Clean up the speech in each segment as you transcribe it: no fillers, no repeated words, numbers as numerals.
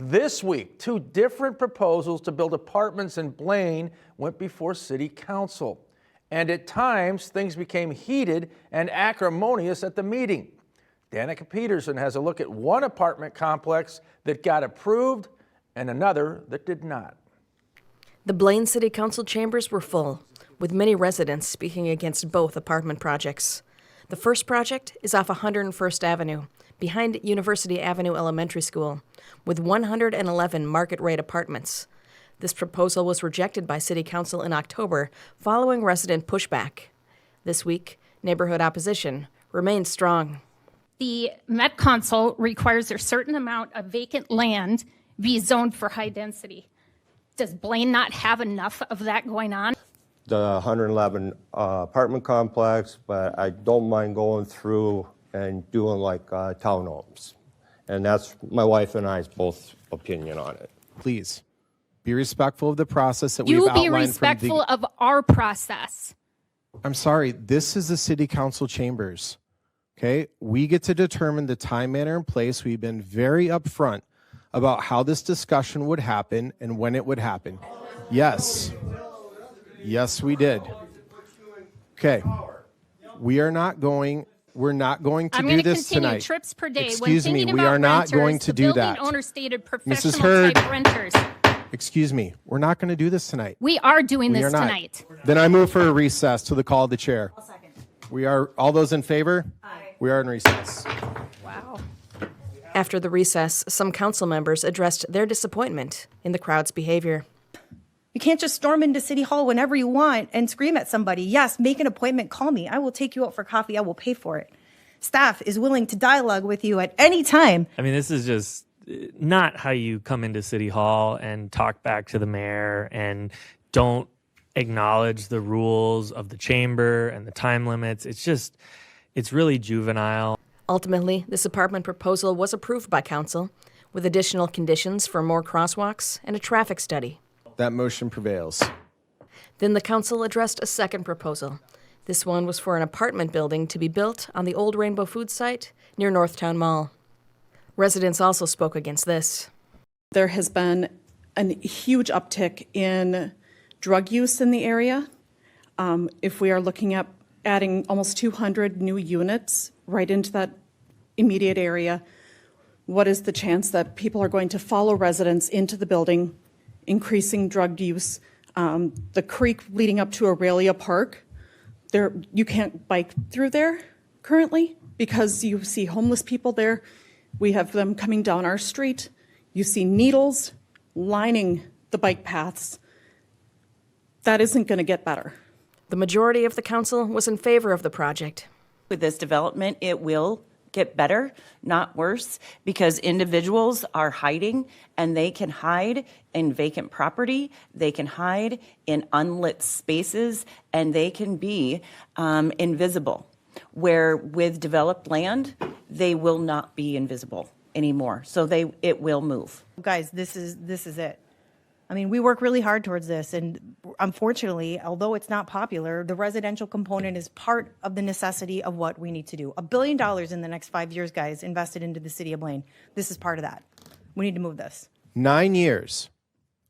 This week, two different proposals to build apartments in Blaine went before City Council. And at times, things became heated and acrimonious at the meeting. Danica Peterson has a look at one apartment complex that got approved and another that did not. The Blaine City Council chambers were full, with many residents speaking against both apartment projects. The first project is off 101st Avenue, behind University Avenue Elementary School, with 111 market-rate apartments. This proposal was rejected by City Council in October following resident pushback. This week, neighborhood opposition remained strong. The Met Council requires a certain amount of vacant land be zoned for high density. Does Blaine not have enough of that going on? The 111 apartment complex, but I don't mind going through and doing like townhomes. And that's my wife and I's both opinion on it. Please be respectful of the process that we've outlined. You be respectful of our process. I'm sorry, this is the City Council chambers. Okay, we get to determine the time, manner, and place. We've been very upfront about how this discussion would happen and when it would happen. Yes. Yes, we did. Okay. We're not going to do this tonight. Trips per day. Excuse me, we are not going to do that. Owner stated professional Mrs. Hurd, type renters. Excuse me, we're not going to do this tonight. We are doing We this are not. tonight. Then I move for a recess to the call of the chair. I'll second. We are, all those in favor? Aye. We are in recess. Wow. After the recess, some council members addressed their disappointment in the crowd's behavior. You can't just storm into City Hall whenever you want and scream at somebody. Yes, make an appointment, call me. I will take you out for coffee. I will pay for it. Staff is willing to dialogue with you at any time. I mean, this is just not how you come into City Hall and talk back to the mayor and don't acknowledge the rules of the chamber and the time limits. It's really juvenile. Ultimately, this apartment proposal was approved by council, with additional conditions for more crosswalks and a traffic study. That motion prevails. Then the council addressed a second proposal. This one was for an apartment building to be built on the old Rainbow Food site near Northtown Mall. Residents also spoke against this. There has been a huge uptick in drug use in the area. If we are looking at adding almost 200 new units right into that immediate area, what is the chance that people are going to follow residents into the building, increasing drug use? The creek leading up to Aurelia Park, you can't bike through there currently because you see homeless people there. We have them coming down our street. You see needles lining the bike paths. That isn't going to get better. The majority of the council was in favor of the project. With this development, it will get better, not worse, because individuals are hiding, and they can hide in vacant property, they can hide in unlit spaces, and they can be invisible. Where with developed land, they will not be invisible anymore. So it will move. Guys, this is it. I mean, we work really hard towards this, and unfortunately, although it's not popular, the residential component is part of the necessity of what we need to do. $1 billion in the next 5 years, guys, invested into the city of Blaine. This is part of that. We need to move this. 9 years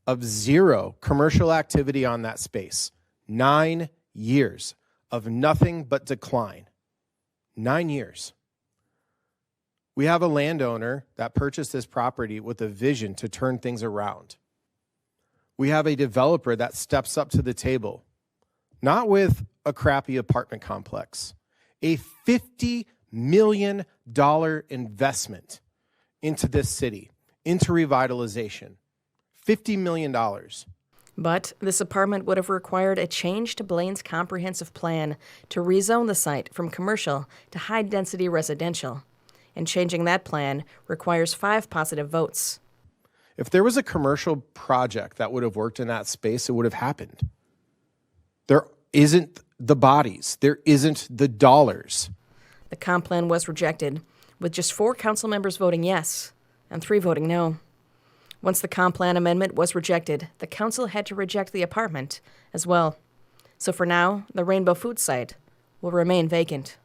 of zero commercial activity on that space. 9 years of nothing but decline. 9 years. We have a landowner that purchased this property with a vision to turn things around. We have a developer that steps up to the table, not with a crappy apartment complex, a $50 million investment into this city, into revitalization. $50 million. But this apartment would have required a change to Blaine's comprehensive plan to rezone the site from commercial to high-density residential. And changing that plan requires 5 positive votes. If there was a commercial project that would have worked in that space, it would have happened. There isn't the bodies. There isn't the dollars. The comp plan was rejected, with just 4 council members voting yes and 3 voting no. Once the comp plan amendment was rejected, the council had to reject the apartment as well. So for now, the Rainbow Food site will remain vacant.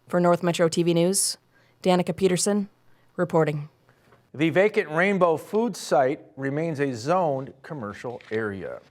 For North Metro TV News, Danica Peterson reporting. The vacant Rainbow Food site remains a zoned commercial area.